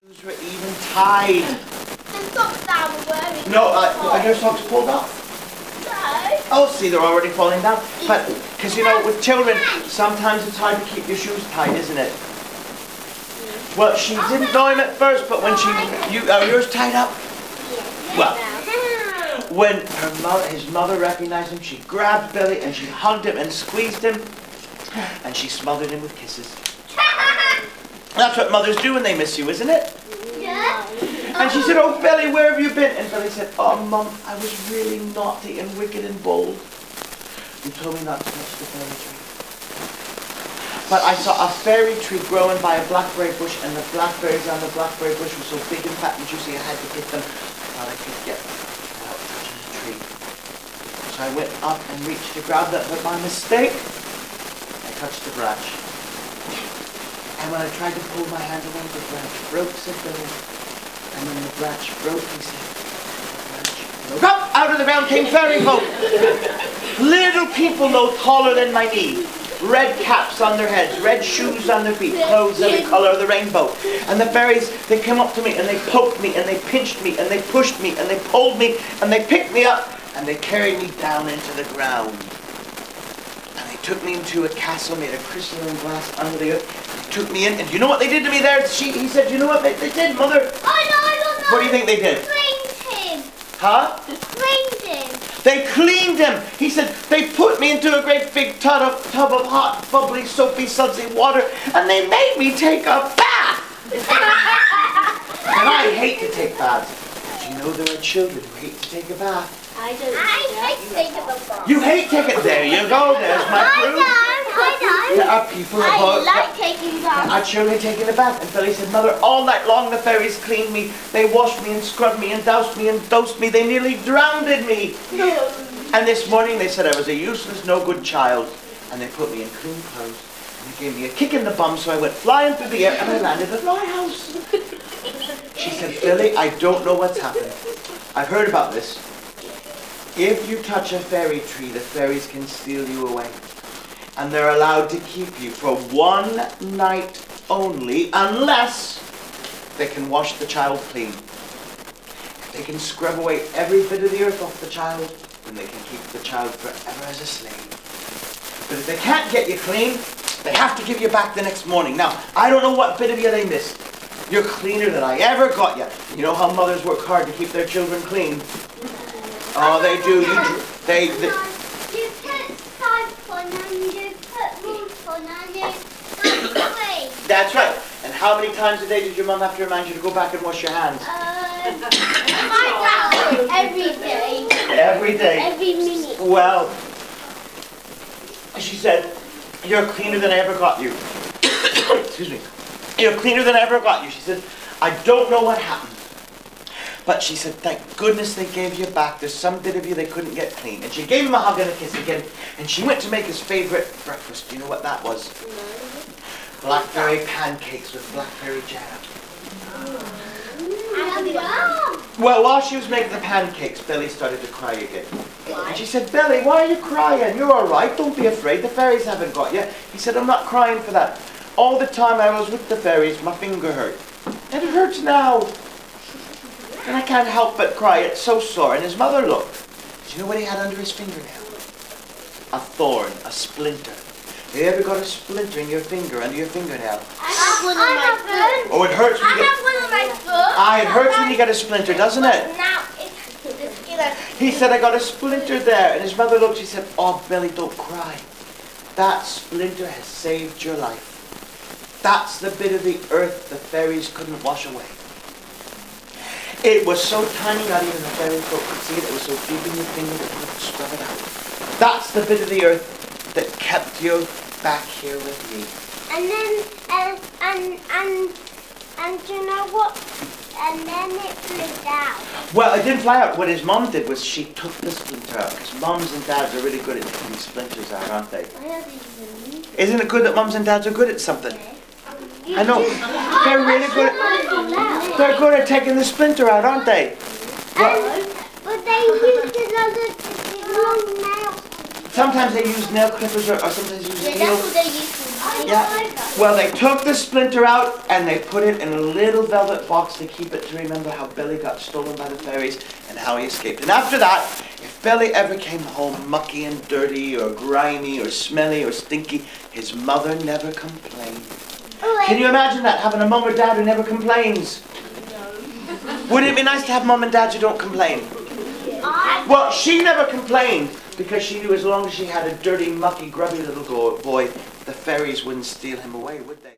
Shoes were even tied. And socks that were wearing. No, are your socks pulled off? No. Oh, see, they're already falling down. But, because you know, with children, sometimes it's hard to keep your shoes tied, isn't it? Well, she didn't know him at first, but when are yours tied up? Well, when his mother recognized him, she grabbed Billy and she hugged him and squeezed him, and she smothered him with kisses. That's what mothers do when they miss you, isn't it? Yeah. And she said, "Oh, Billy, where have you been?" And Billy said, "Oh, Mum, I was really naughty and wicked and bold. You told me not to touch the fairy tree. But I saw a fairy tree growing by a blackberry bush, and the blackberries on the blackberry bush were so big and fat and juicy I had to get them. I thought I could get them without touching the tree. So I went up and reached to grab them, but by mistake, I touched the branch. And when I tried to pull my hand away, the branch broke," said Billy. "And when the branch broke," he said, "the branch broke up. Out of the ground came fairy folk. Little people no taller than my knee. Red caps on their heads, red shoes on their feet, clothes every color of the rainbow. And the fairies, they came up to me and they poked me and they pinched me and they pushed me and they pulled me and they picked me up and they carried me down into the ground. And they took me into a castle made of crystal and glass under the earth. They took me in, and you know what they did to me there? He said, "You know what they did, Mother?" I know. What do you think they did? Cleaned him. Huh? Cleaned him. They cleaned him. He said, "They put me into a great big tub of hot, bubbly, soapy, sudsy water, and they made me take a bath." And I hate to take baths. But you know there are children who hate to take a bath. I hate taking a bath. You hate taking. There you go. There's my proof. I know. There are people who I like taking baths. Our children taking a bath. And Billy said, "Mother, all night long the fairies cleaned me. They washed me and scrubbed me and doused me and dosed me. They nearly drowned me. And this morning they said I was a useless, no good child. And they put me in clean clothes. And they gave me a kick in the bum, so I went flying through the air and I landed at my house." She said, "Billy, I don't know what's happened. I've heard about this. If you touch a fairy tree, the fairies can steal you away. And they're allowed to keep you for one night only, unless they can wash the child clean. If they can scrub away every bit of the earth off the child, then they can keep the child forever as a slave. But if they can't get you clean, they have to give you back the next morning. Now, I don't know what bit of you they missed. You're cleaner than I ever got you. You know how mothers work hard to keep their children clean? Oh, they do. You put soap on and you put water on and you clean. That's right. And how many times a day did your mum have to remind you to go back and wash your hands? Every day. Every day. Every minute. Well, she said, "You're cleaner than I ever got you." Excuse me. "You're cleaner than I ever got you." She said, "I don't know what happened. But," she said, "thank goodness they gave you back. There's some bit of you they couldn't get clean." And she gave him a hug and a kiss again. And she went to make his favorite breakfast. Do you know what that was? Blackberry pancakes with blackberry jam. Well, while she was making the pancakes, Billy started to cry again. And she said, "Billy, why are you crying? You're all right. Don't be afraid. The fairies haven't got you." He said, "I'm not crying for that. All the time I was with the fairies, my finger hurt. And it hurts now. And I can't help but cry. It's so sore." And his mother looked. Do you know what he had under his fingernail? A thorn, a splinter. Have you ever got a splinter in your finger, under your fingernail? I have one on my foot. Oh, it hurts when you get... I have one on my foot. Ah, it hurts when you get a splinter, doesn't it? Now it's skin. He said, "I got a splinter there." And his mother looked. She said, "Oh, Billy, don't cry. That splinter has saved your life. That's the bit of the earth the fairies couldn't wash away. It was so tiny, not even the fairy folk could see it. It was so deep in your finger that you couldn't scrub it out. That's the bit of the earth that kept you back here with me." And then and you know what? And then it flew down. Well, it didn't fly out. What his mum did was she took the splinter out, because mums and dads are really good at taking splinters out, aren't they? Isn't it good that mums and dads are good at something? I know. They're really good. They're good at taking the splinter out, aren't they? Well, But they used another long nail. sometimes they use nail clippers or sometimes use Yeah, nails. that's what they used to Yeah. Well, they took the splinter out and they put it in a little velvet box to keep it to remember how Billy got stolen by the fairies and how he escaped. And after that, if Billy ever came home mucky and dirty or grimy or smelly or stinky, his mother never complained. Can you imagine that, having a mum or dad who never complains? No. Wouldn't it be nice to have mum and dads who don't complain? Yeah. Well, she never complained because she knew as long as she had a dirty, mucky, grubby little boy, the fairies wouldn't steal him away, would they?